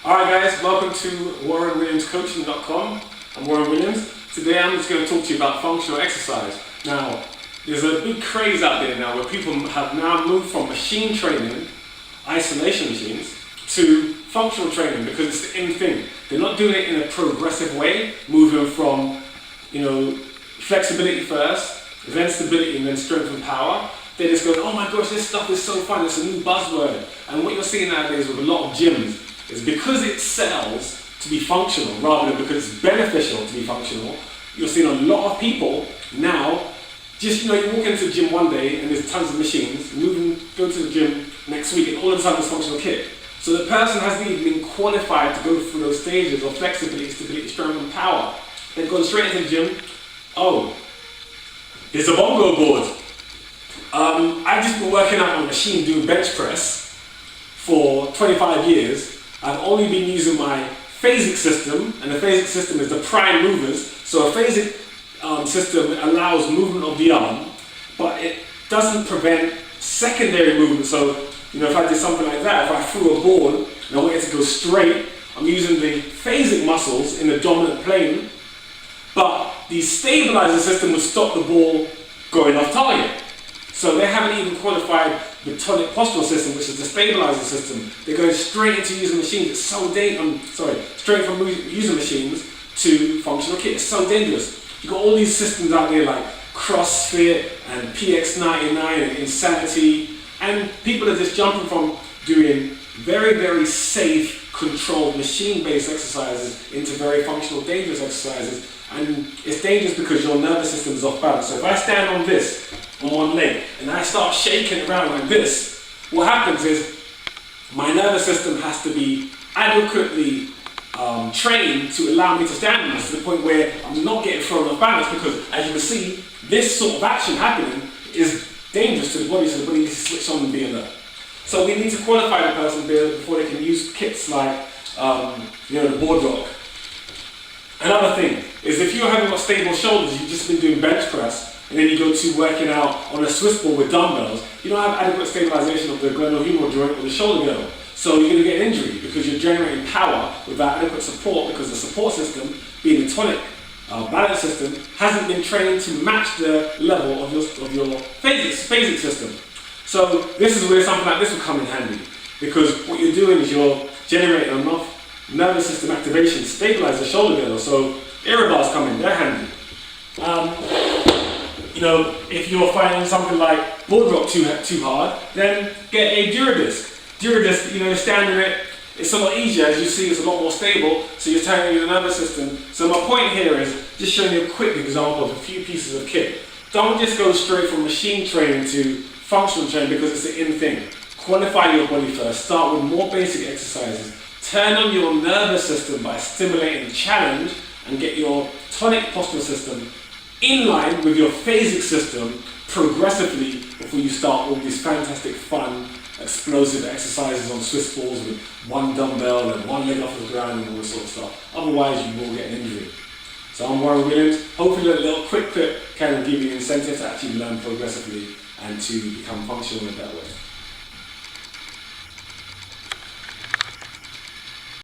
Alright guys, welcome to WarrenWilliamsCoaching.com. I'm Warren Williams. Today I'm just going to talk to you about functional exercise. Now, there's a big craze out there now where people have now moved from machine training, isolation machines, to functional training because it's the in thing. They're not doing it in a progressive way, moving from, flexibility first, then stability, and then strength and power. They just go, oh my gosh, this stuff is so fun, it's a new buzzword. And what you're seeing nowadays with a lot of gyms is because it sells to be functional rather than because it's beneficial to be functional. You're seeing a lot of people now, just you walk into the gym one day and there's tons of machines, go to the gym next week and all of a sudden it's functional kit. So the person hasn't even been qualified to go through those stages of flexibility, stability, strength and power. They've gone straight into the gym. Oh, there's a bongo board. I've just been working out on a machine doing bench press for 25 years. I've only been using my phasic system, and the phasic system is the prime movers. So a phasic system allows movement of the arm, but it doesn't prevent secondary movement. So, if I did something like that, if I threw a ball and I wanted it to go straight, I'm using the phasic muscles in the dominant plane, but the stabilizer system would stop the ball going off target. So they haven't even qualified the tonic postural system, which is the stabilizer system. They're going straight into using machines. It's so straight from using machines to functional kit. It's so dangerous. You've got all these systems out there like CrossFit and PX99 and Insanity, and people are just jumping from doing very, very safe, controlled, machine-based exercises into very functional, dangerous exercises. And it's dangerous because your nervous system is off balance. So if I stand on this, on one leg, and I start shaking around like this, what happens is my nervous system has to be adequately trained to allow me to stand on this to the point where I'm not getting thrown off balance, because as you can see, this sort of action happening is dangerous to the body, so the body needs to switch on and be alert. So we need to qualify the person before they can use kits like the board rock. Another thing is if you haven't got stable shoulders, you've just been doing bench press, and then you go to working out on a Swiss ball with dumbbells, you don't have adequate stabilization of the glenohumeral joint or the shoulder girdle. So you're going to get an injury because you're generating power without adequate support, because the support system, being the tonic balance system, hasn't been trained to match the level of your phasic system. So this is where something like this will come in handy, because what you're doing is you're generating enough nervous system activation to stabilize the shoulder girdle. So air bars come in, they're handy. If you're finding something like board rock too hard, then get a Duradisc. Duradisc, standing it, it's a lot easier. As you see, it's a lot more stable, so you're targeting your nervous system. So my point here is just showing you a quick example of a few pieces of kit. Don't just go straight from machine training to functional training because it's the in thing. Qualify your body first. Start with more basic exercises. Turn on your nervous system by stimulating the challenge, and get your tonic postural system in line with your phasic system progressively before you start all these fantastic, fun, explosive exercises on Swiss balls with one dumbbell and one leg off the ground and all this sort of stuff. Otherwise, you will get an injury. So I'm Warren Williams. Hopefully that little quick clip can give you an incentive to actually learn progressively and to become functional in a better way.